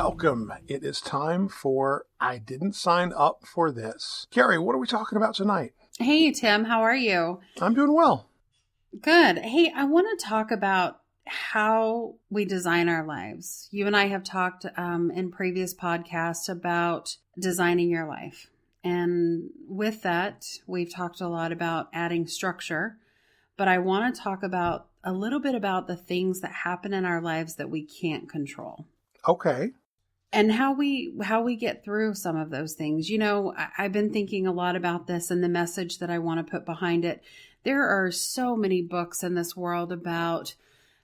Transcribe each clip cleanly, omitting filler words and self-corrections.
welcome. It is time for I Didn't Sign Up for This. Carrie, what are we talking about tonight? Hey, Tim, how are you? I'm doing well. Good. Hey, I want to talk about how we design our lives. You and I have talked in previous podcasts about designing your life. And with that, we've talked a lot about adding structure. But I want to talk about a little bit about the things that happen in our lives that we can't control. Okay. And how we get through some of those things. You know, I've been thinking a lot about this and the message that I want to put behind it. There are so many books in this world about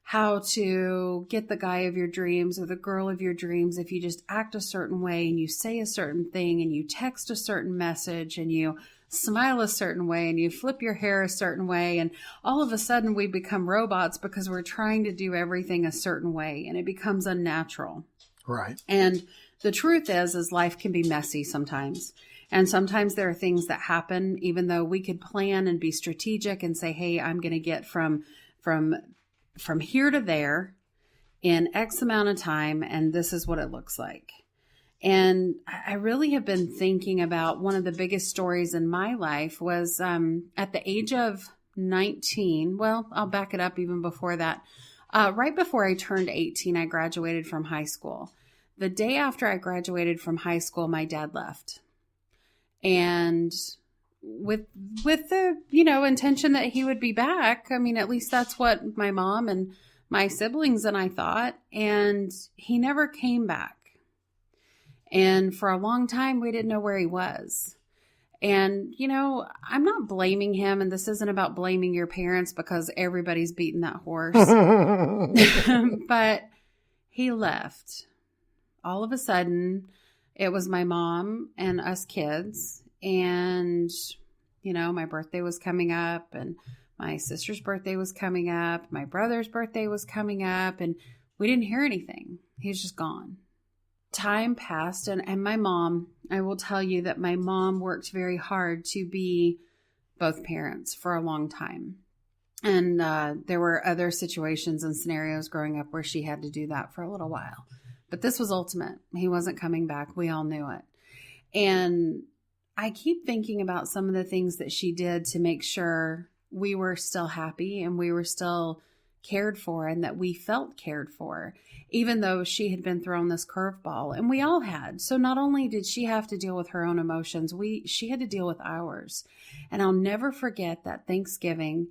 how to get the guy of your dreams or the girl of your dreams if you just act a certain way and you say a certain thing and you text a certain message and you smile a certain way and you flip your hair a certain way, and all of a sudden we become robots because we're trying to do everything a certain way and it becomes unnatural. Right. And the truth is life can be messy sometimes. And sometimes there are things that happen, even though we could plan and be strategic and say, hey, I'm going to get from here to there in X amount of time, and this is what it looks like. And I really have been thinking about one of the biggest stories in my life was at the age of 19. Well, I'll back it up even before that. Right before I turned 18, I graduated from high school. The day after I graduated from high school, my dad left. And with the, intention that he would be back. I mean, at least that's what my mom and my siblings and I thought. And he never came back. And for a long time, we didn't know where he was. And, I'm not blaming him. And this isn't about blaming your parents because everybody's beating that horse. But he left. All of a sudden, it was my mom and us kids. And, my birthday was coming up and my sister's birthday was coming up. My brother's birthday was coming up and we didn't hear anything. He was just gone. Time passed and my mom, I will tell you that my mom worked very hard to be both parents for a long time. And there were other situations and scenarios growing up where she had to do that for a little while. But this was ultimate. He wasn't coming back. We all knew it. And I keep thinking about some of the things that she did to make sure we were still happy and we were still cared for and that we felt cared for, even though she had been thrown this curveball, and we all had. So not only did she have to deal with her own emotions, she had to deal with ours. And I'll never forget that Thanksgiving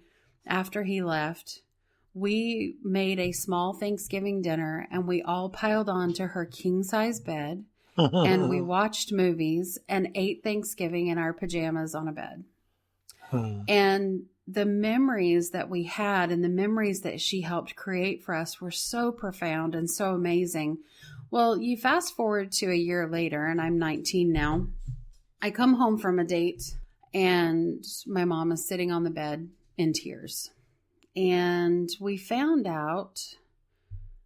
after he left, we made a small Thanksgiving dinner and we all piled onto her king size bed and we watched movies and ate Thanksgiving in our pajamas on a bed. And the memories that we had and the memories that she helped create for us were so profound and so amazing. Well, you fast forward to a year later, and I'm 19 now. I come home from a date, and my mom is sitting on the bed in tears. And we found out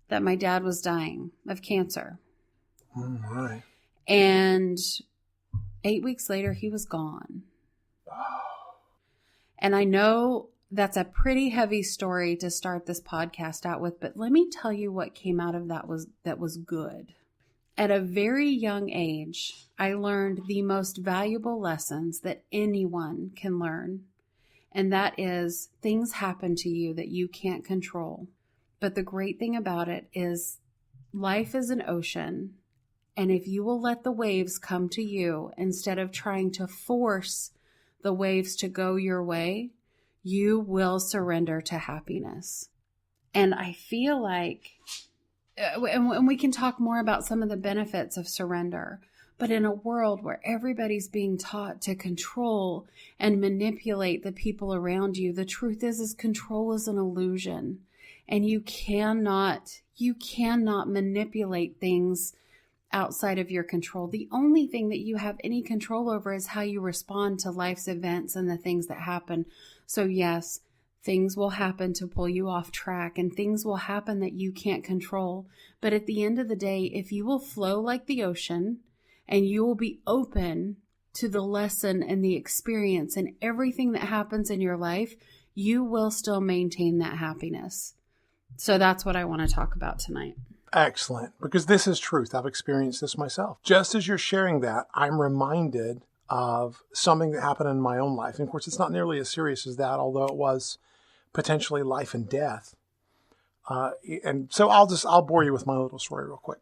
that my dad was dying of cancer. Oh, my. And 8 weeks later, he was gone. And I know that's a pretty heavy story to start this podcast out with, but let me tell you what came out of that was good. At a very young age, I learned the most valuable lessons that anyone can learn. And that is things happen to you that you can't control. But the great thing about it is life is an ocean. And if you will let the waves come to you instead of trying to force the waves to go your way, you will surrender to happiness. And I feel like, and we can talk more about some of the benefits of surrender, but in a world where everybody's being taught to control and manipulate the people around you, the truth is control is an illusion. And you cannot manipulate things outside of your control. The only thing that you have any control over is how you respond to life's events and the things that happen. So yes, things will happen to pull you off track and things will happen that you can't control. But at the end of the day, if you will flow like the ocean and you will be open to the lesson and the experience and everything that happens in your life, you will still maintain that happiness. So that's what I want to talk about tonight. Excellent. Because this is truth. I've experienced this myself. Just as you're sharing that, I'm reminded of something that happened in my own life. And of course, it's not nearly as serious as that, although it was potentially life and death. And so I'll bore you with my little story real quick.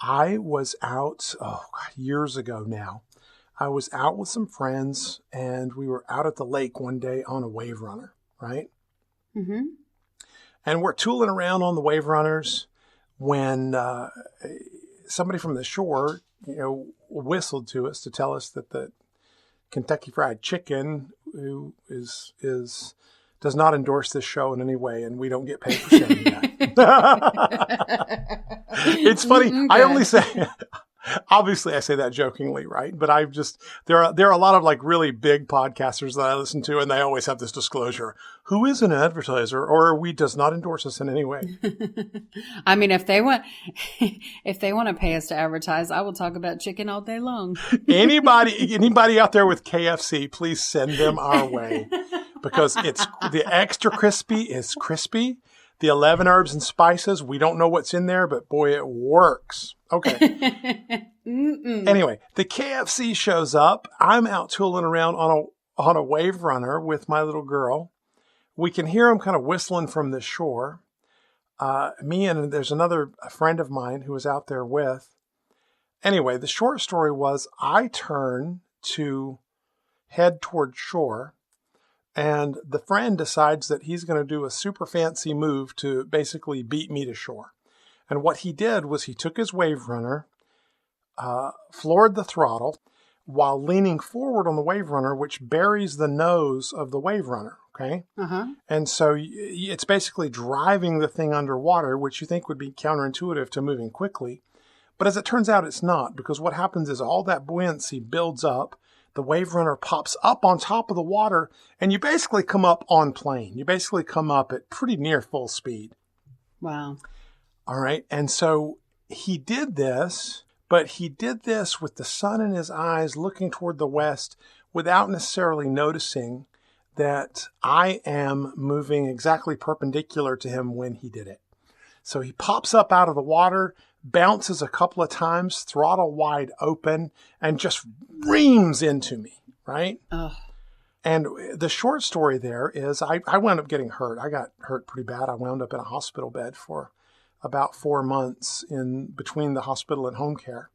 I was out, years ago now. I was out with some friends, and we were out at the lake one day on a wave runner, right? Mm-hmm. And we're tooling around on the wave runners when somebody from the shore, whistled to us to tell us that the Kentucky Fried Chicken, who does not endorse this show in any way, and we don't get paid for saying that. It's funny. Okay. I only say, obviously I say that jokingly, right? But there are a lot of like really big podcasters that I listen to, and they always have this disclosure: who is an advertiser or does not endorse us in any way. I mean, if they want to pay us to advertise, I will talk about chicken all day long. Anybody out there with KFC, please send them our way, because it's the extra crispy is crispy. The 11 herbs and spices, we don't know what's in there, but boy, it works. Okay. Anyway, the KFC shows up. I'm out tooling around on a wave runner with my little girl. We can hear him kind of whistling from the shore. Me and there's a friend of mine who was out there with. Anyway, the short story was I turn to head toward shore. And the friend decides that he's going to do a super fancy move to basically beat me to shore. And what he did was he took his wave runner, floored the throttle while leaning forward on the wave runner, which buries the nose of the wave runner. Okay. Uh-huh. And so it's basically driving the thing underwater, which you think would be counterintuitive to moving quickly. But as it turns out, it's not, because what happens is all that buoyancy builds up. The wave runner pops up on top of the water, and you basically come up on plane. You basically come up at pretty near full speed. Wow. All right. And so he did this, but he did this with the sun in his eyes, looking toward the west, without necessarily noticing that I am moving exactly perpendicular to him when he did it. So he pops up out of the water, bounces a couple of times, throttle wide open, and just reams into me, right? Ugh. And the short story there is I wound up getting hurt. I got hurt pretty bad. I wound up in a hospital bed for about 4 months in between the hospital and home care.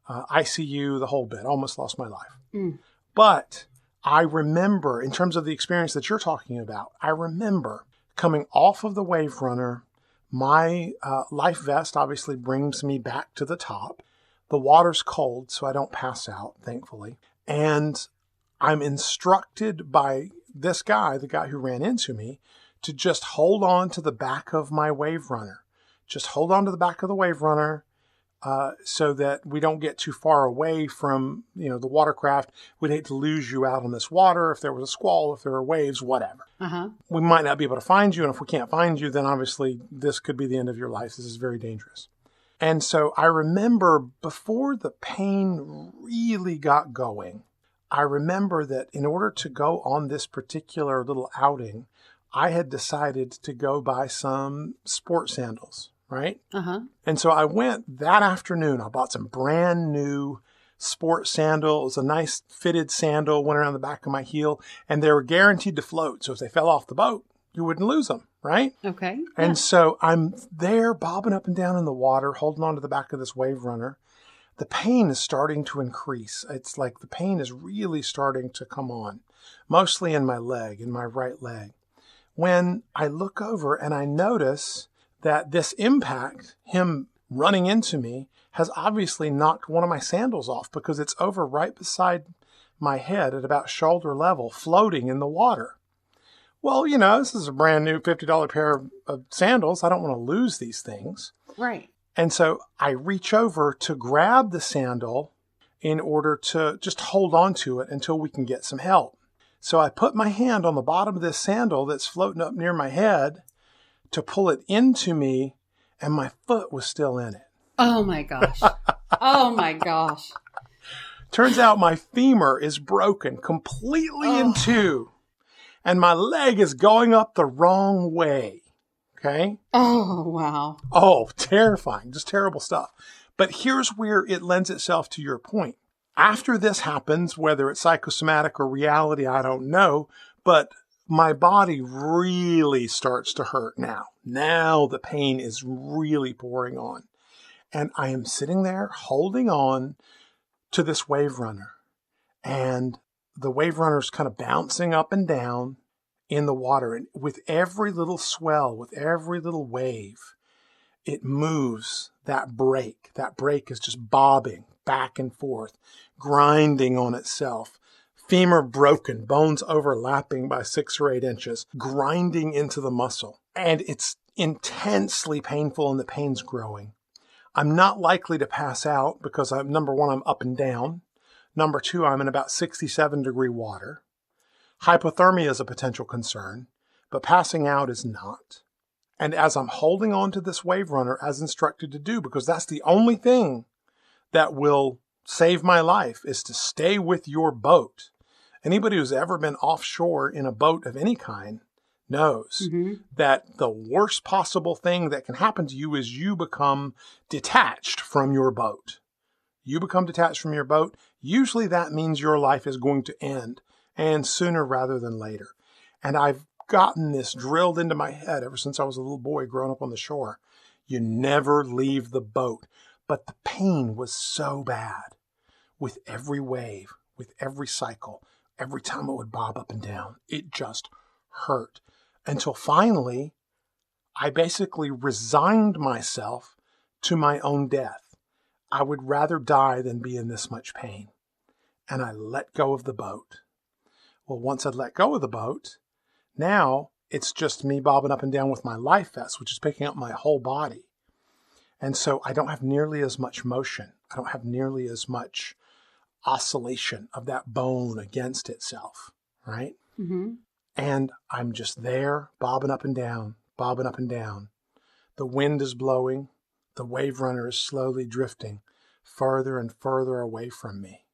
ICU, the whole bit. Almost lost my life. But I remember, in terms of the experience that you're talking about, I remember coming off of the wave runner. My life vest obviously brings me back to the top. The water's cold, so I don't pass out, thankfully. And I'm instructed by this guy, the guy who ran into me, to just hold on to the back of my wave runner. Just hold on to the back of the wave runner so that we don't get too far away from, the watercraft. We'd hate to lose you out on this water if there was a squall, if there were waves, whatever. Uh-huh. We might not be able to find you, and if we can't find you, then obviously this could be the end of your life. This is very dangerous. And so I remember before the pain really got going, I remember that in order to go on this particular little outing, I had decided to go buy some sport sandals, right? Uh-huh. And so I went that afternoon. I bought some brand new sport sandal. It was a nice fitted sandal, went around the back of my heel, and they were guaranteed to float. So if they fell off the boat, you wouldn't lose them, right? Okay. And so I'm there bobbing up and down in the water, holding on to the back of this wave runner. The pain is starting to increase. It's like the pain is really starting to come on, mostly in my leg, in my right leg. When I look over and I notice that this impact, him running into me, has obviously knocked one of my sandals off because it's over right beside my head at about shoulder level, floating in the water. Well, this is a brand new $50 pair of sandals. I don't want to lose these things. Right. And so I reach over to grab the sandal in order to just hold on to it until we can get some help. So I put my hand on the bottom of this sandal that's floating up near my head to pull it into me, and my foot was still in it. Oh my gosh. Oh my gosh. Turns out my femur is broken completely in two, and my leg is going up the wrong way. Okay. Oh, wow. Oh, terrifying. Just terrible stuff. But here's where it lends itself to your point. After this happens, whether it's psychosomatic or reality, I don't know, but my body really starts to hurt now. Now the pain is really pouring on. And I am sitting there holding on to this wave runner. And the wave runner is kind of bouncing up and down in the water. And with every little swell, with every little wave, it moves that break. That break is just bobbing back and forth, grinding on itself. Femur broken, bones overlapping by 6 or 8 inches, grinding into the muscle. And it's intensely painful and the pain's growing. I'm not likely to pass out because number one, I'm up and down. Number two, I'm in about 67-degree water. Hypothermia is a potential concern, but passing out is not. And as I'm holding on to this wave runner as instructed to do, because that's the only thing that will save my life, is to stay with your boat. Anybody who's ever been offshore in a boat of any kind knows that the worst possible thing that can happen to you is you become detached from your boat. You become detached from your boat. Usually that means your life is going to end, and sooner rather than later. And I've gotten this drilled into my head ever since I was a little boy growing up on the shore. You never leave the boat. But the pain was so bad with every wave, with every cycle, every time it would bob up and down. It just hurt. Until finally, I basically resigned myself to my own death. I would rather die than be in this much pain. And I let go of the boat. Well, once I'd let go of the boat, now it's just me bobbing up and down with my life vest, which is picking up my whole body. And so I don't have nearly as much motion. I don't have nearly as much oscillation of that bone against itself, right? And I'm just there, bobbing up and down, bobbing up and down. The wind is blowing. The wave runner is slowly drifting further and further away from me.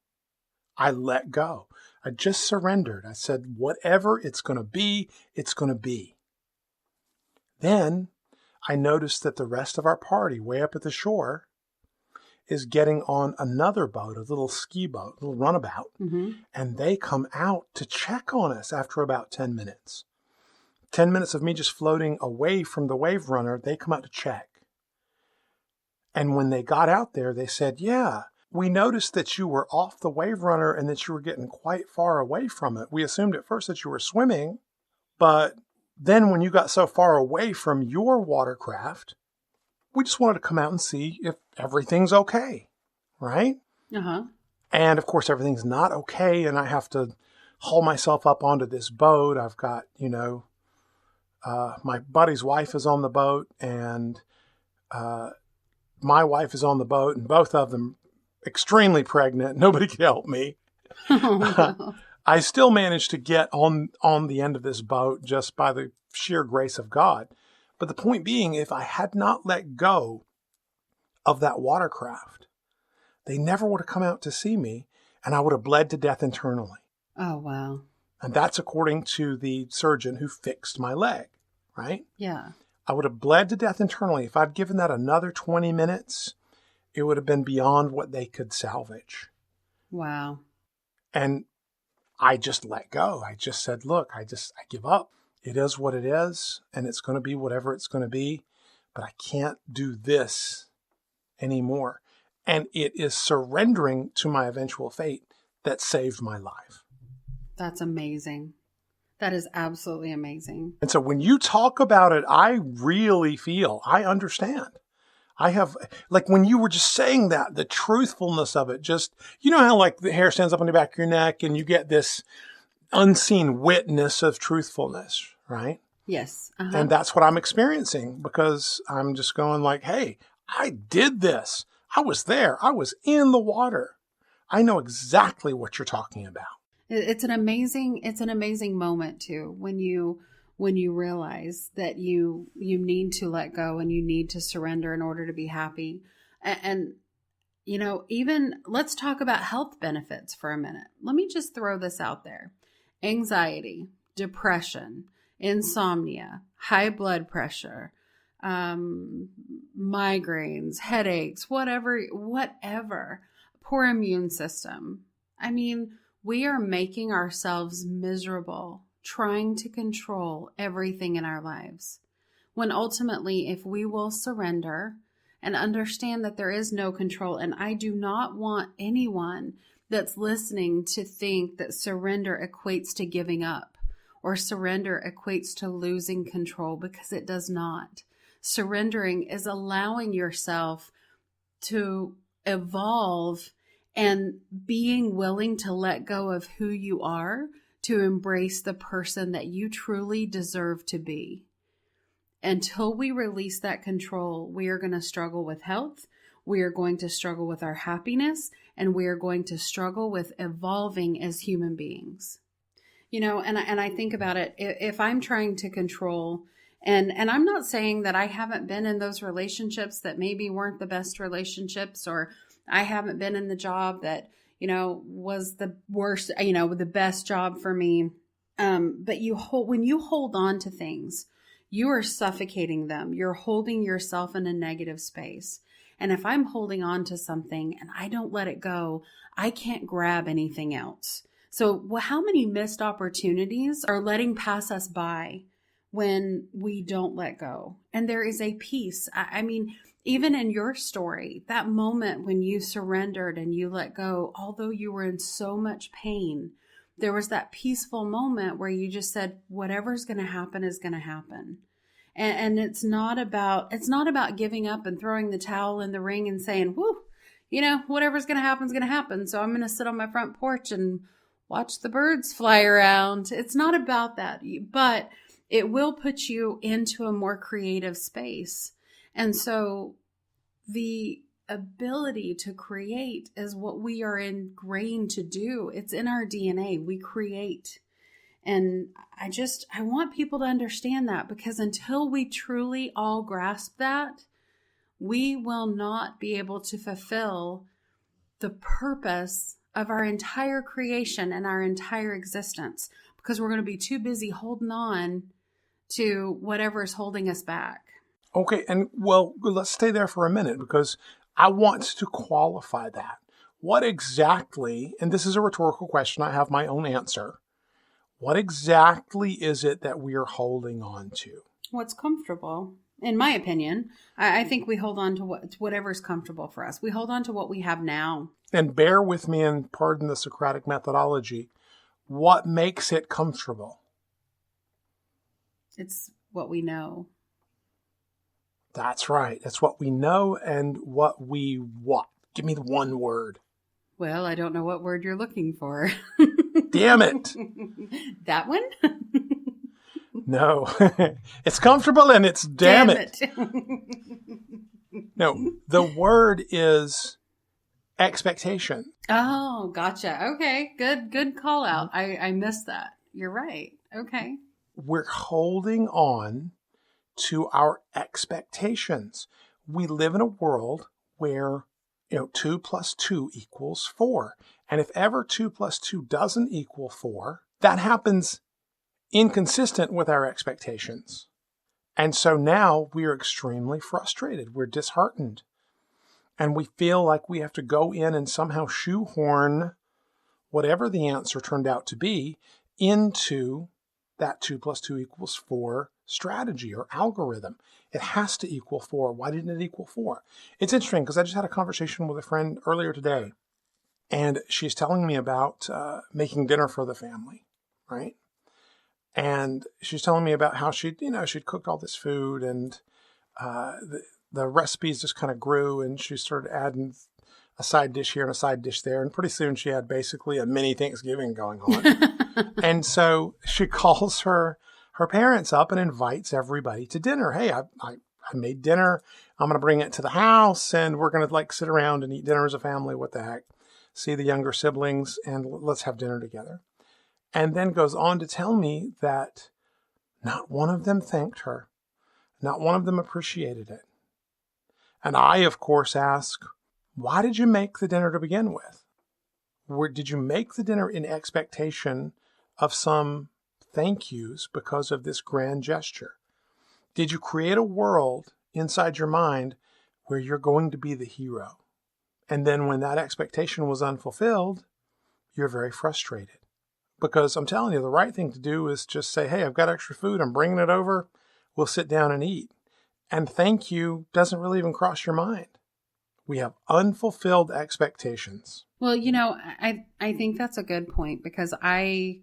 I let go. I just surrendered. I said, whatever it's going to be, it's going to be. Then I noticed that the rest of our party, way up at the shore, is getting on another boat, a little ski boat, a little runabout, and they come out to check on us after about 10 minutes. 10 minutes of me just floating away from the wave runner, they come out to check. And when they got out there, they said, yeah, we noticed that you were off the wave runner and that you were getting quite far away from it. We assumed at first that you were swimming, but then when you got so far away from your watercraft, we just wanted to come out and see if everything's okay, right? And of course, everything's not okay, and I have to haul myself up onto this boat. I've got, my buddy's wife is on the boat, and my wife is on the boat, and both of them extremely pregnant. Nobody could help me. I still managed to get on the end of this boat just by the sheer grace of God. But the point being, if I had not let go of that watercraft, they never would have come out to see me, and I would have bled to death internally. Oh, wow. And that's according to the surgeon who fixed my leg, right? Yeah. I would have bled to death internally. If I'd given that another 20 minutes, it would have been beyond what they could salvage. Wow. And I just let go. I just said, look, I give up. It is what it is, and it's going to be whatever it's going to be, but I can't do this anymore. And it is surrendering to my eventual fate that saved my life. That's amazing. That is absolutely amazing. And so when you talk about it, I really feel, I understand. I have, like when you were just saying that, the truthfulness of it, just, you know how like the hair stands up on the back of your neck and you get this unseen witness of truthfulness, right? Yes. And that's what I'm experiencing, because I'm just going like, hey, I did this. I was there. I was in the water. I know exactly what you're talking about. It's an amazing moment too, when you realize that you need to let go and you need to surrender in order to be happy. And even let's talk about health benefits for a minute. Let me just throw this out there. Anxiety, depression, insomnia, high blood pressure, migraines, headaches, whatever, poor immune system. I mean, we are making ourselves miserable trying to control everything in our lives. When ultimately, if we will surrender and understand that there is no control, and I do not want anyone that's listening to think that surrender equates to giving up or surrender equates to losing control, because it does not. Surrendering is allowing yourself to evolve and being willing to let go of who you are to embrace the person that you truly deserve to be. Until we release that control, we are going to struggle with health. We are going to struggle with our happiness, and we are going to struggle with evolving as human beings. You know, and I think about it, if I'm trying to control, and I'm not saying that I haven't been in those relationships that maybe weren't the best relationships, or I haven't been in the job that, you know, was the worst, you know, the best job for me. But when you hold on to things, you are suffocating them. You're holding yourself in a negative space. And if I'm holding on to something and I don't let it go, I can't grab anything else. So how many missed opportunities are letting pass us by when we don't let go? And there is a peace. I mean, even in your story, that moment when you surrendered and you let go, although you were in so much pain, there was that peaceful moment where you just said, whatever's going to happen is going to happen. And it's not about giving up and throwing the towel in the ring and saying, whoo, you know, whatever's going to happen is going to happen. So I'm going to sit on my front porch and watch the birds fly around. It's not about that, but it will put you into a more creative space. And so the ability to create is what we are ingrained to do. It's in our DNA. We create. And I want people to understand that, because until we truly all grasp that, we will not be able to fulfill the purpose of our entire creation and our entire existence, because we're going to be too busy holding on to whatever is holding us back. Okay, and well, let's stay there for a minute, because I want to qualify that. What exactly, and this is a rhetorical question, I have my own answer. What exactly is it that we are holding on to? What's comfortable, in my opinion. I think we hold on to whatever's comfortable for us. We hold on to what we have now. And bear with me and pardon the Socratic methodology. What makes it comfortable? It's what we know. That's right. That's what we know and what we what? Give me the one word. Well, I don't know what word you're looking for. Damn it. That one? No. It's comfortable and it's damn it. No, the word is expectation. Oh, gotcha. Okay. Good call out. I missed that. You're right. Okay. We're holding on to our expectations. We live in a world where, 2 plus 2 equals 4. And if ever 2 plus 2 doesn't equal 4, that happens inconsistent with our expectations. And so now we are extremely frustrated. We're disheartened. And we feel like we have to go in and somehow shoehorn whatever the answer turned out to be into that 2 plus 2 equals 4 strategy or algorithm. It has to equal 4. Why didn't it equal 4? It's interesting because I just had a conversation with a friend earlier today, and she's telling me about making dinner for the family, right? And she's telling me about how she'd cooked all this food, and the recipes just kind of grew, and she started adding a side dish here and a side dish there, and pretty soon she had basically a mini Thanksgiving going on. And so she calls her parents up and invites everybody to dinner. Hey, I made dinner. I'm going to bring it to the house, and we're going to sit around and eat dinner as a family. What the heck? See the younger siblings, and let's have dinner together. And then goes on to tell me that not one of them thanked her. Not one of them appreciated it. And I, of course, ask, why did you make the dinner to begin with? Did you make the dinner in expectation of some thank yous because of this grand gesture? Did you create a world inside your mind where you're going to be the hero? And then when that expectation was unfulfilled, you're very frustrated. Because I'm telling you, the right thing to do is just say, hey, I've got extra food. I'm bringing it over. We'll sit down and eat. And thank you doesn't really even cross your mind. We have unfulfilled expectations. Well, I think that's a good point, because I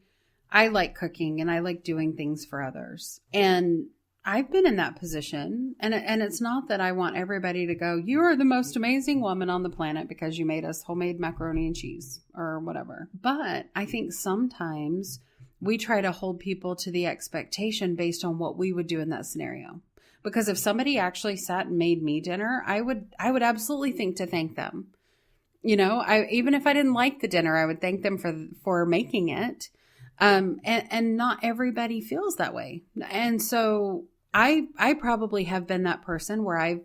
like cooking and I like doing things for others. And I've been in that position, and it's not that I want everybody to go, you are the most amazing woman on the planet because you made us homemade macaroni and cheese or whatever. But I think sometimes we try to hold people to the expectation based on what we would do in that scenario. Because if somebody actually sat and made me dinner, I would absolutely think to thank them. Even if I didn't like the dinner, I would thank them for making it. And not everybody feels that way. And so I probably have been that person where I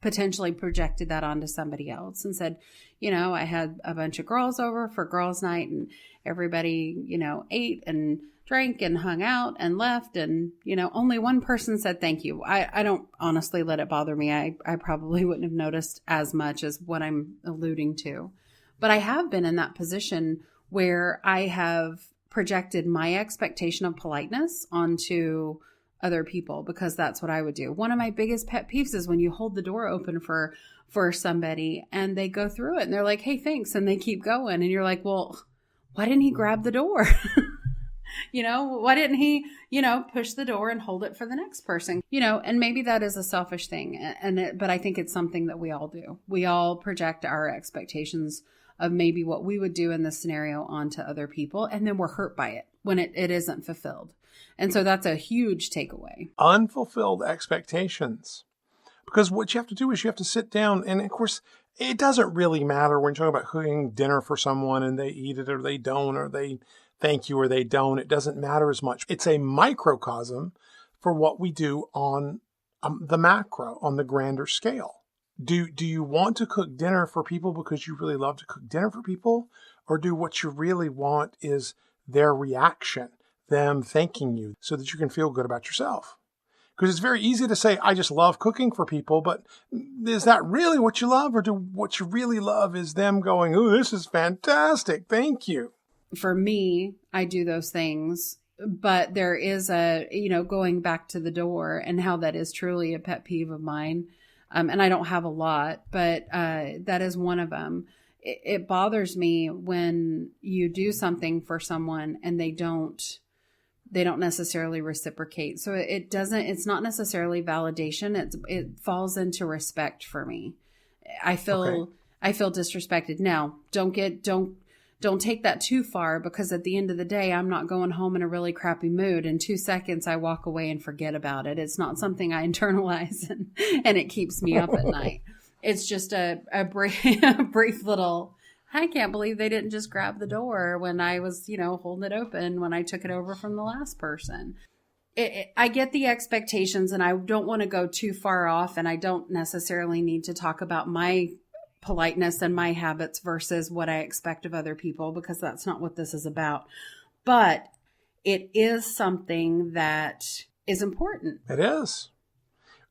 potentially projected that onto somebody else and said, I had a bunch of girls over for girls' night, and everybody, ate and drank and hung out and left. And, only one person said thank you. I don't honestly let it bother me. I probably wouldn't have noticed as much as what I'm alluding to. But I have been in that position where I have projected my expectation of politeness onto other people, because that's what I would do. One of my biggest pet peeves is when you hold the door open for somebody and they go through it and they're like, hey, thanks. And they keep going. And you're like, well, why didn't he grab the door? Why didn't he, push the door and hold it for the next person? And maybe that is a selfish thing. But I think it's something that we all do. We all project our expectations of maybe what we would do in this scenario onto other people. And then we're hurt by it when it isn't fulfilled. And so that's a huge takeaway. Unfulfilled expectations. Because what you have to do is you have to sit down. And of course, it doesn't really matter when you're talking about cooking dinner for someone and they eat it or they don't, or they thank you or they don't. It doesn't matter as much. It's a microcosm for what we do on the macro, on the grander scale. Do you want to cook dinner for people because you really love to cook dinner for people? Or do what you really want is their reaction, them thanking you so that you can feel good about yourself? Because it's very easy to say, I just love cooking for people, but is that really what you love? Or do what you really love is them going, ooh, this is fantastic, thank you? For me, I do those things, but there is going back to the door and how that is truly a pet peeve of mine. And I don't have a lot, but that is one of them. It bothers me when you do something for someone and they don't necessarily reciprocate. So it's not necessarily validation. It falls into respect for me. I feel disrespected. Now, don't take that too far, because at the end of the day, I'm not going home in a really crappy mood. In 2 seconds, I walk away and forget about it. It's not something I internalize and it keeps me up at night. It's just a brief little, I can't believe they didn't just grab the door when I was, holding it open when I took it over from the last person. I get the expectations, and I don't want to go too far off, and I don't necessarily need to talk about my politeness and my habits versus what I expect of other people, because that's not what this is about. But it is something that is important. It is.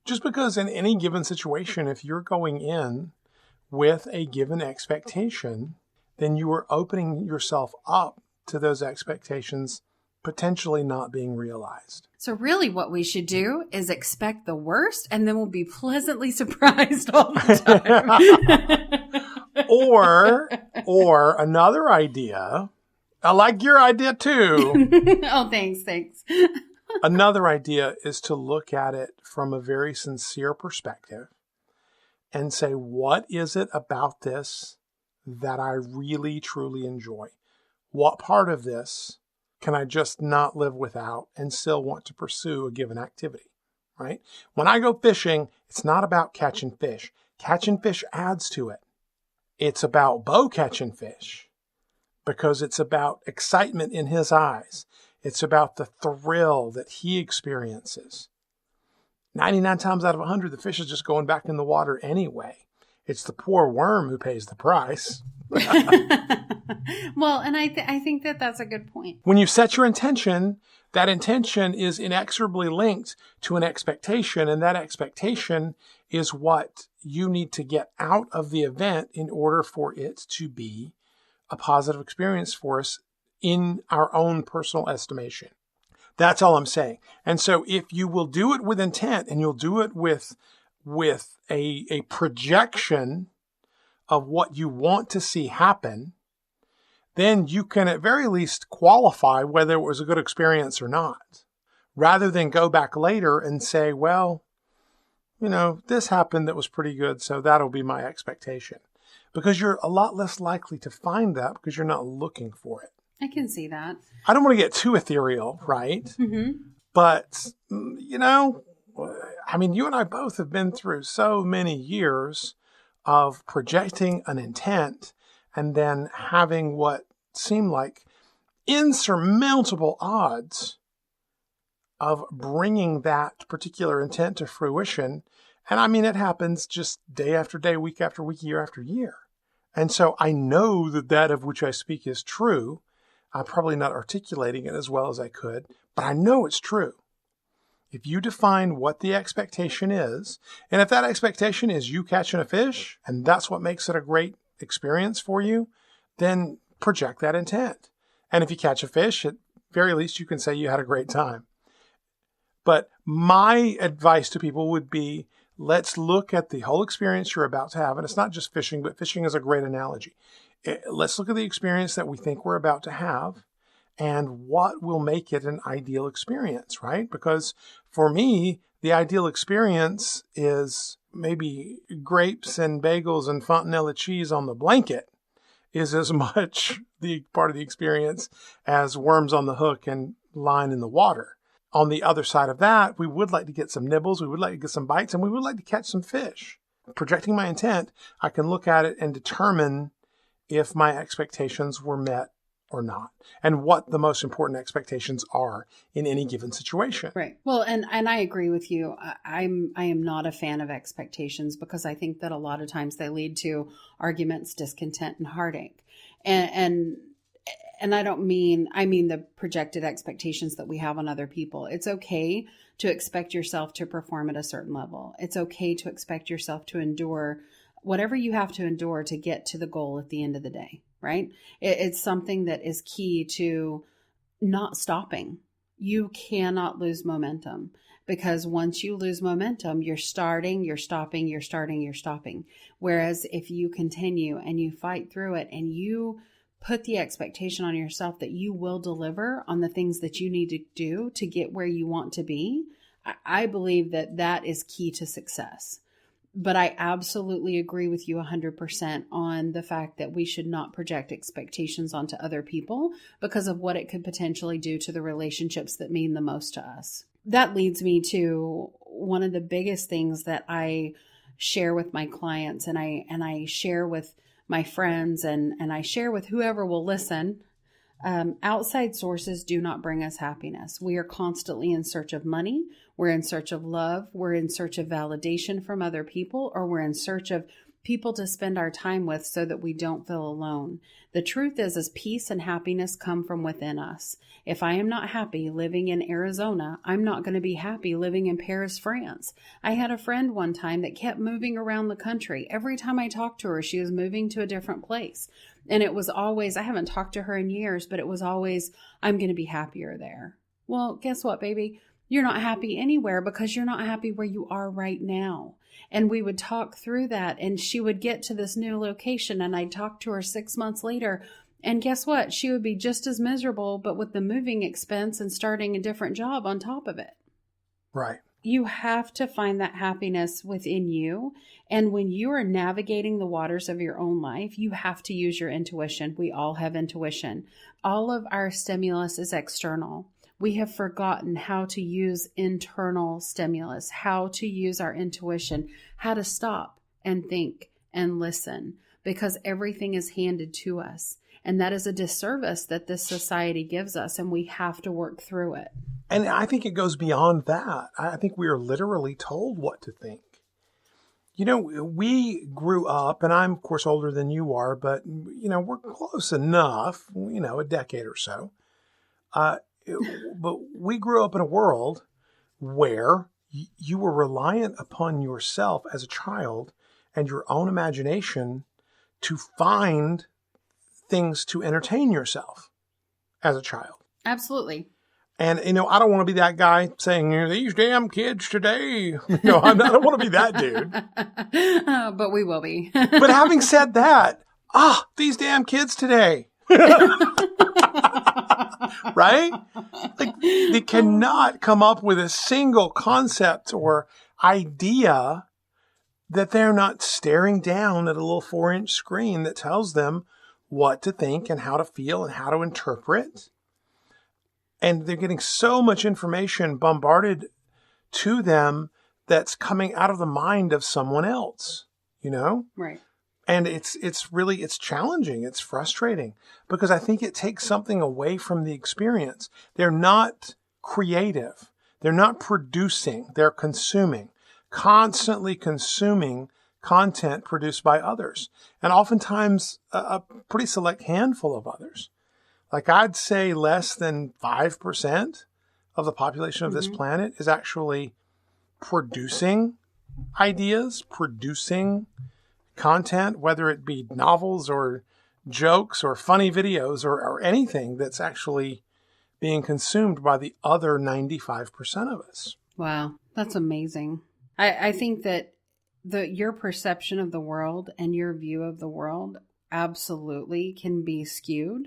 Just because in any given situation, if you're going in with a given expectation, then you are opening yourself up to those expectations potentially not being realized. So really what we should do is expect the worst, and then we'll be pleasantly surprised all the time. or another idea. I like your idea too. Oh, thanks. Another idea is to look at it from a very sincere perspective and say, what is it about this that I really, truly enjoy? What part of this can I just not live without and still want to pursue a given activity, right? When I go fishing, it's not about catching fish. Catching fish adds to it. It's about Bo catching fish because it's about excitement in his eyes. It's about the thrill that he experiences. 99 times out of 100, the fish is just going back in the water anyway. It's the poor worm who pays the price. Well, and I think that that's a good point. When you set your intention, that intention is inexorably linked to an expectation, and that expectation is what you need to get out of the event in order for it to be a positive experience for us in our own personal estimation. That's all I'm saying. And so if you will do it with intent, and you'll do it with a projection of what you want to see happen, then you can at very least qualify whether it was a good experience or not, rather than go back later and say, well, this happened that was pretty good, so that'll be my expectation. Because you're a lot less likely to find that because you're not looking for it. I can see that. I don't want to get too ethereal, right? Mm-hmm. But, you and I both have been through so many years of projecting an intent and then having what seemed like insurmountable odds of bringing that particular intent to fruition. And it happens just day after day, week after week, year after year. And so I know that of which I speak is true. I'm probably not articulating it as well as I could, but I know it's true. If you define what the expectation is, and if that expectation is you catching a fish, and that's what makes it a great experience for you, then project that intent. And if you catch a fish, at very least you can say you had a great time. But my advice to people would be, let's look at the whole experience you're about to have. And it's not just fishing, but fishing is a great analogy. Let's look at the experience that we think we're about to have and what will make it an ideal experience, right? Because for me, the ideal experience is maybe grapes and bagels and fontanella cheese on the blanket is as much the part of the experience as worms on the hook and line in the water. On the other side of that, we would like to get some nibbles, we would like to get some bites, and we would like to catch some fish. Projecting my intent, I can look at it and determine if my expectations were met or not, and what the most important expectations are in any given situation. Right. Well, and I agree with you. I am not a fan of expectations because I think that a lot of times they lead to arguments, discontent, and heartache. And I mean the projected expectations that we have on other people. It's okay to expect yourself to perform at a certain level. It's okay to expect yourself to endure whatever you have to endure to get to the goal at the end of the day, right? It's something that is key to not stopping. You cannot lose momentum, because once you lose momentum, you're starting, you're stopping, you're starting, you're stopping. Whereas if you continue and you fight through it and you put the expectation on yourself that you will deliver on the things that you need to do to get where you want to be, I believe that that is key to success. But I absolutely agree with you 100% on the fact that we should not project expectations onto other people because of what it could potentially do to the relationships that mean the most to us. That leads me to one of the biggest things that I share with my clients, and I share with my friends, and I share with whoever will listen. Outside sources do not bring us happiness. We are constantly in search of money. We're in search of love. We're in search of validation from other people, or we're in search of people to spend our time with so that we don't feel alone. The truth is peace and happiness come from within us. If I am not happy living in Arizona, I'm not going to be happy living in Paris, France. I had a friend one time that kept moving around the country. Every time I talked to her, she was moving to a different place. And it was always, I haven't talked to her in years, but it was always, I'm going to be happier there. Well, guess what, baby? You're not happy anywhere because you're not happy where you are right now. And we would talk through that, and she would get to this new location, and I'd talk to her 6 months later. And guess what? She would be just as miserable, but with the moving expense and starting a different job on top of it. Right. You have to find that happiness within you. And when you are navigating the waters of your own life, you have to use your intuition. We all have intuition. All of our stimulus is external. We have forgotten how to use internal stimulus, how to use our intuition, how to stop and think and listen, because everything is handed to us. And that is a disservice that this society gives us, and we have to work through it. And I think it goes beyond that. I think we are literally told what to think. We grew up, and I'm, of course, older than you are, but, we're close enough, a decade or so. But we grew up in a world where you were reliant upon yourself as a child and your own imagination to find things to entertain yourself as a child. Absolutely. And, I don't want to be that guy saying, these damn kids today. I don't want to be that dude. But we will be. But having said that, these damn kids today. Right? Like, they cannot come up with a single concept or idea that they're not staring down at a little 4-inch screen that tells them what to think and how to feel and how to interpret. And they're getting so much information bombarded to them that's coming out of the mind of someone else, Right. And it's challenging. It's frustrating because I think it takes something away from the experience. They're not creative. They're not producing. They're consuming, constantly consuming content produced by others. And oftentimes a pretty select handful of others. Like I'd say less than 5% of the population of this planet is actually producing ideas, producing content, whether it be novels or jokes or funny videos or anything that's actually being consumed by the other 95% of us. Wow, that's amazing. I think that your perception of the world and your view of the world absolutely can be skewed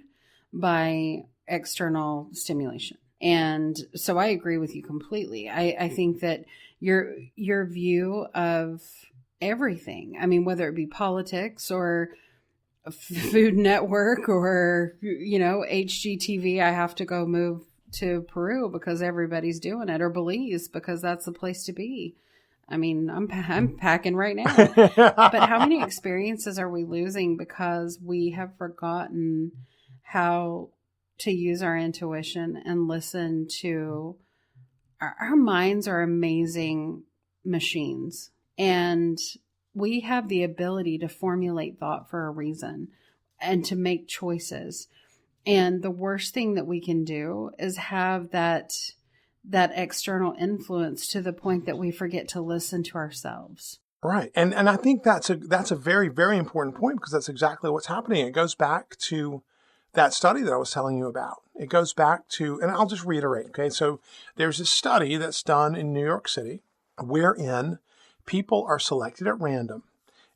by external stimulation. And so I agree with you completely. I think that your view of everything, I mean, whether it be politics or Food Network or, HGTV, I have to go move to Peru because everybody's doing it, or Belize because that's the place to be. I mean, I'm packing right now. But how many experiences are we losing because we have forgotten how to use our intuition and listen to our minds are amazing machines, and we have the ability to formulate thought for a reason and to make choices. And the worst thing that we can do is have that external influence to the point that we forget to listen to ourselves. Right. And I think that's a very, very important point because that's exactly what's happening. It goes back to that study that I was telling you about. It goes back to, and I'll just reiterate, okay? So there's a study that's done in New York City wherein people are selected at random,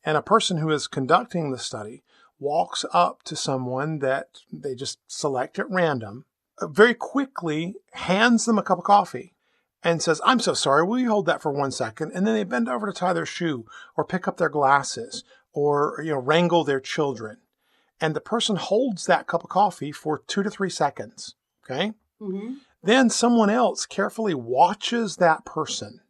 and a person who is conducting the study walks up to someone that they just select at random, very quickly hands them a cup of coffee and says, "I'm so sorry, will you hold that for 1 second?" And then they bend over to tie their shoe or pick up their glasses or wrangle their children. And the person holds that cup of coffee for 2 to 3 seconds, okay? Mm-hmm. Then someone else carefully watches that person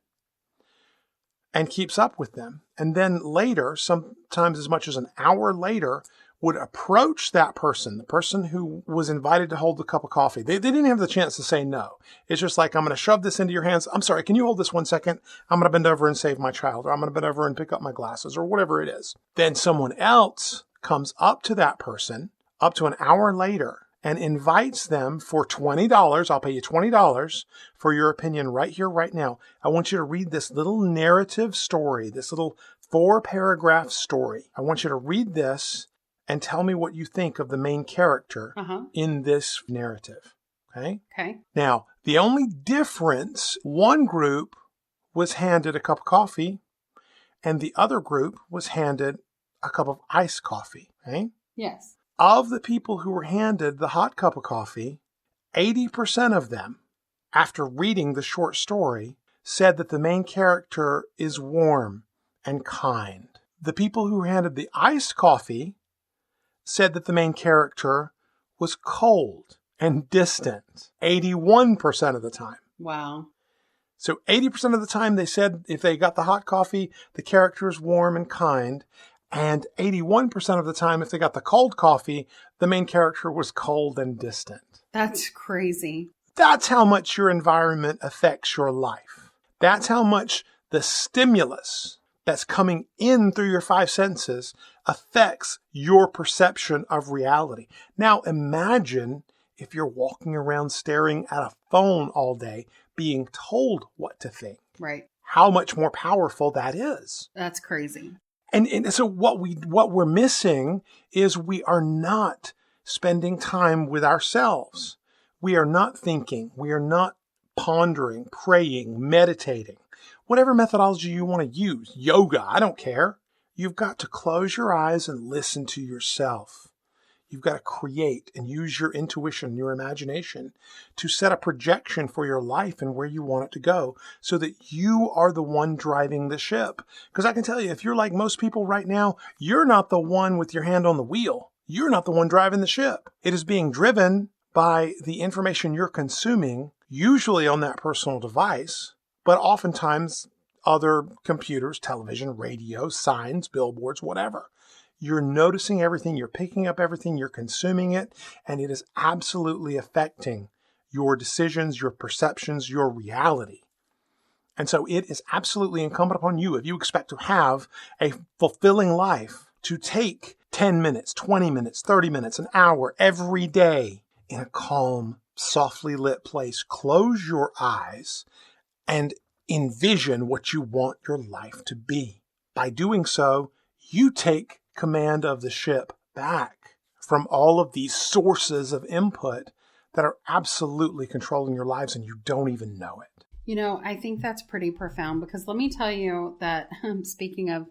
and keeps up with them. And then later, sometimes as much as an hour later, would approach that person, the person who was invited to hold the cup of coffee. They didn't have the chance to say no. It's just like, "I'm going to shove this into your hands. I'm sorry, can you hold this 1 second? I'm going to bend over and save my child," or "I'm going to bend over and pick up my glasses," or whatever it is. Then someone else comes up to that person up to an hour later and invites them for $20. "I'll pay you $20 for your opinion right here, right now. I want you to read this little narrative story, this little 4-paragraph story. I want you to read this and tell me what you think of the main character in this narrative." Okay? Okay. Now, the only difference, one group was handed a cup of coffee and the other group was handed a cup of iced coffee. Okay? Yes. Of the people who were handed the hot cup of coffee, 80% of them, after reading the short story, said that the main character is warm and kind. The people who were handed the iced coffee said that the main character was cold and distant 81% of the time. Wow. So 80% of the time they said if they got the hot coffee, the character is warm and kind. And 81% of the time, if they got the cold coffee, the main character was cold and distant. That's crazy. That's how much your environment affects your life. That's how much the stimulus, that's coming in through your five senses affects your perception of reality. Now imagine if you're walking around staring at a phone all day, being told what to think. Right. How much more powerful that is. That's crazy. And so what we're missing is we are not spending time with ourselves. We are not thinking. We are not pondering, praying, meditating. Whatever methodology you want to use, yoga, I don't care. You've got to close your eyes and listen to yourself. You've got to create and use your intuition, your imagination to set a projection for your life and where you want it to go so that you are the one driving the ship. Because I can tell you, if you're like most people right now, you're not the one with your hand on the wheel. You're not the one driving the ship. It is being driven by the information you're consuming, usually on that personal device, but oftentimes other computers, television, radio, signs, billboards, whatever. You're noticing everything, you're picking up everything, you're consuming it, and it is absolutely affecting your decisions, your perceptions, your reality. And so it is absolutely incumbent upon you, if you expect to have a fulfilling life, to take 10 minutes, 20 minutes, 30 minutes, an hour every day in a calm, softly lit place. Close your eyes and envision what you want your life to be. By doing so, you take command of the ship back from all of these sources of input that are absolutely controlling your lives and you don't even know it. You know, I think that's pretty profound because let me tell you that speaking of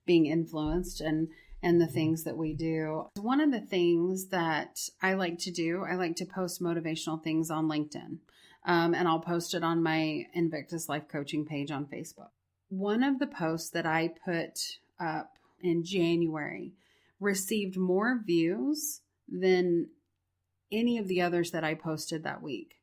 being influenced and the things that we do, one of the things that I like to do, I like to post motivational things on LinkedIn. And I'll post it on my Invictus Life Coaching page on Facebook. One of the posts that I put up in January received more views than any of the others that I posted that week.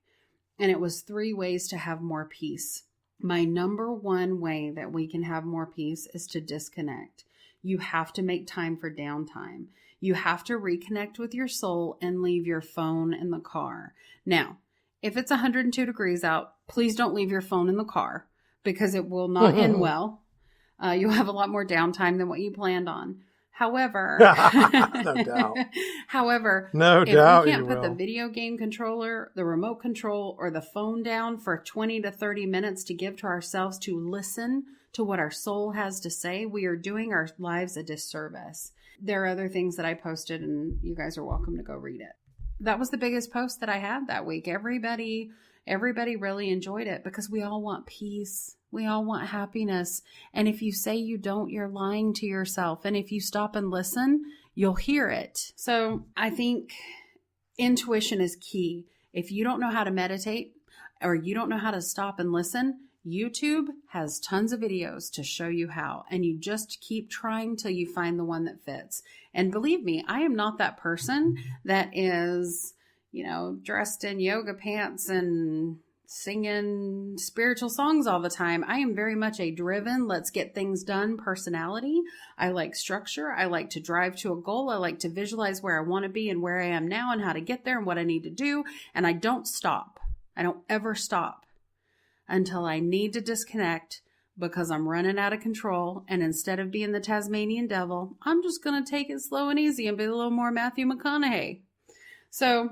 And it was 3 ways to have more peace. My number one way that we can have more peace is to disconnect. You have to make time for downtime. You have to reconnect with your soul and leave your phone in the car. Now, if it's 102 degrees out, please don't leave your phone in the car because it will not end well. You'll have a lot more downtime than what you planned on. However, no doubt. However, no if doubt we can't you put will. the video game controller, the remote control, or the phone down for 20 to 30 minutes to give to ourselves to listen to what our soul has to say, we are doing our lives a disservice. There are other things that I posted, and you guys are welcome to go read it. That was the biggest post that I had that week. Everybody really enjoyed it because we all want peace. We all want happiness. And if you say you don't, you're lying to yourself. And if you stop and listen, you'll hear it. So I think intuition is key. If you don't know how to meditate or you don't know how to stop and listen, YouTube has tons of videos to show you how. And you just keep trying till you find the one that fits. And believe me, I am not that person that is, dressed in yoga pants and singing spiritual songs all the time. I am very much a driven, let's get things done personality. I like structure. I like to drive to a goal. I like to visualize where I want to be and where I am now and how to get there and what I need to do. And I don't stop. I don't ever stop until I need to disconnect because I'm running out of control. And instead of being the Tasmanian devil, I'm just going to take it slow and easy and be a little more Matthew McConaughey. So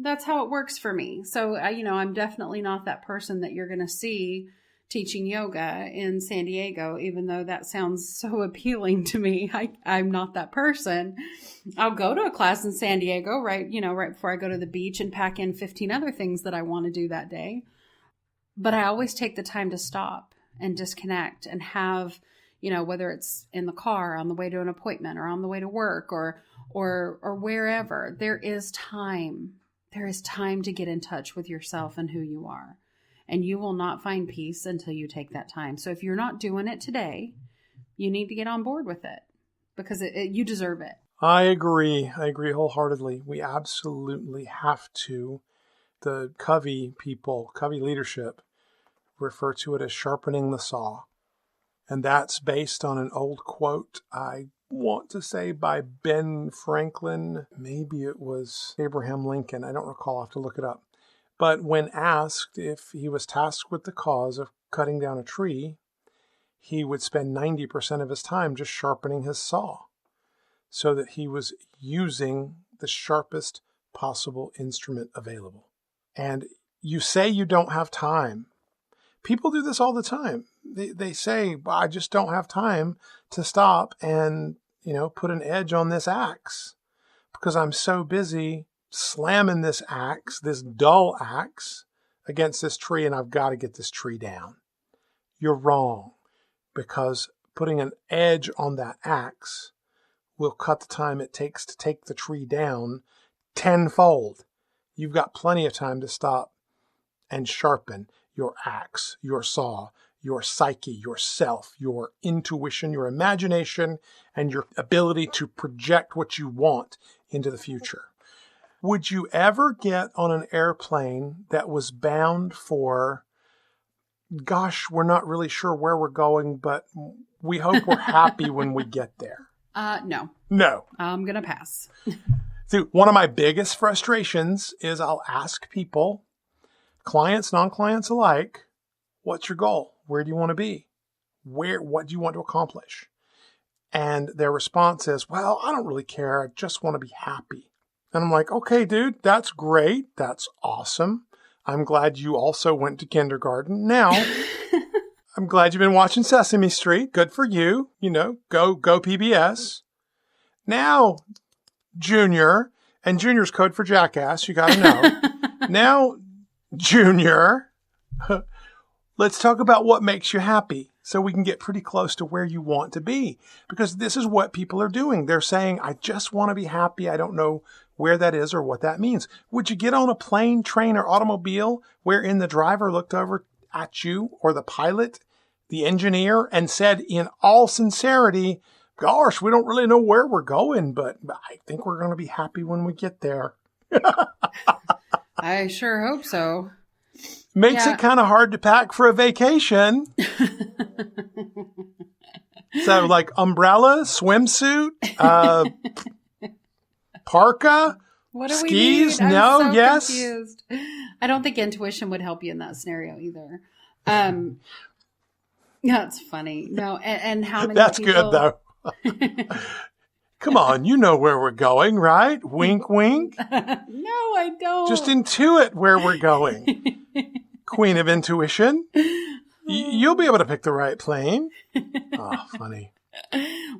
that's how it works for me. So, I'm definitely not that person that you're going to see teaching yoga in San Diego, even though that sounds so appealing to me. I'm not that person. I'll go to a class in San Diego, right before I go to the beach and pack in 15 other things that I want to do that day. But I always take the time to stop and disconnect and have, whether it's in the car on the way to an appointment or on the way to work or wherever, there is time. There is time to get in touch with yourself and who you are. And you will not find peace until you take that time. So if you're not doing it today, you need to get on board with it because you deserve it. I agree wholeheartedly. We absolutely have to. The Covey people, Covey leadership, refer to it as sharpening the saw. And that's based on an old quote, I want to say by Ben Franklin. Maybe it was Abraham Lincoln. I don't recall. I'll have to look it up. But when asked if he was tasked with the cause of cutting down a tree, he would spend 90% of his time just sharpening his saw so that he was using the sharpest possible instrument available. And you say you don't have time. People do this all the time. They say, well, I just don't have time to stop and, put an edge on this axe because I'm so busy slamming this axe, this dull axe, against this tree, and I've got to get this tree down. You're wrong, because putting an edge on that axe will cut the time it takes to take the tree down tenfold. You've got plenty of time to stop and sharpen your axe, your saw, your psyche, yourself, your intuition, your imagination, and your ability to project what you want into the future. Would you ever get on an airplane that was bound for, gosh, we're not really sure where we're going, but we hope we're happy when we get there? No. No. I'm going to pass. See, one of my biggest frustrations is I'll ask people, clients, non-clients alike, what's your goal? Where do you want to be? What do you want to accomplish? And their response is, well, I don't really care. I just want to be happy. And I'm like, okay, dude, that's great. That's awesome. I'm glad you also went to kindergarten. Now, I'm glad you've been watching Sesame Street. Good for you. Go PBS. Now, Junior, and Junior's code for jackass, you got to know. Now, Junior, let's talk about what makes you happy so we can get pretty close to where you want to be. Because this is what people are doing. They're saying, I just want to be happy. I don't know where that is or what that means. Would you get on a plane, train, or automobile wherein the driver looked over at you, or the pilot, the engineer, and said in all sincerity, gosh, we don't really know where we're going, but I think we're going to be happy when we get there? I sure hope so. Makes it kind of hard to pack for a vacation. So like umbrella, swimsuit, parka, what do skis, we need? no, I'm so yes. Confused. I don't think intuition would help you in that scenario either. That's funny. No, and how many That's people... good though. Come on, you know where we're going, right? Wink, wink. No, I don't. Just intuit where we're going. Queen of intuition. You'll be able to pick the right plane. Oh, funny.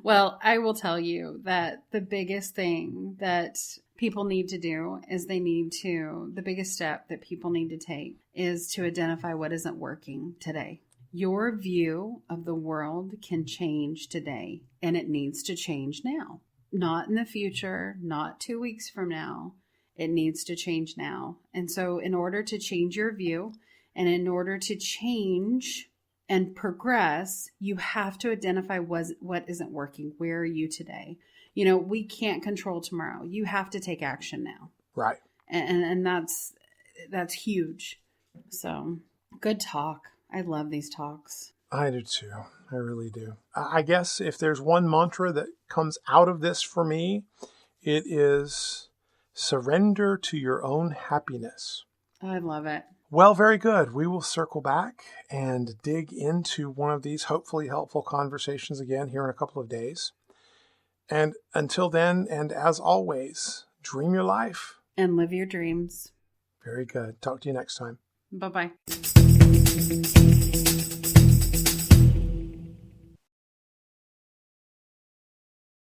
Well, I will tell you that the biggest thing that people need to do is the biggest step that people need to take is to identify what isn't working today. Your view of the world can change today, and it needs to change now. Not in the future, not 2 weeks from now. It needs to change now. And so in order to change your view, and in order to change and progress, you have to identify what isn't working. Where are you today? We can't control tomorrow. You have to take action now. Right. And that's huge. So good talk. I love these talks. I do too. I really do. I guess if there's one mantra that comes out of this for me, it is surrender to your own happiness. I love it. Well, very good. We will circle back and dig into one of these hopefully helpful conversations again here in a couple of days. And until then, and as always, dream your life. And live your dreams. Very good. Talk to you next time. Bye-bye.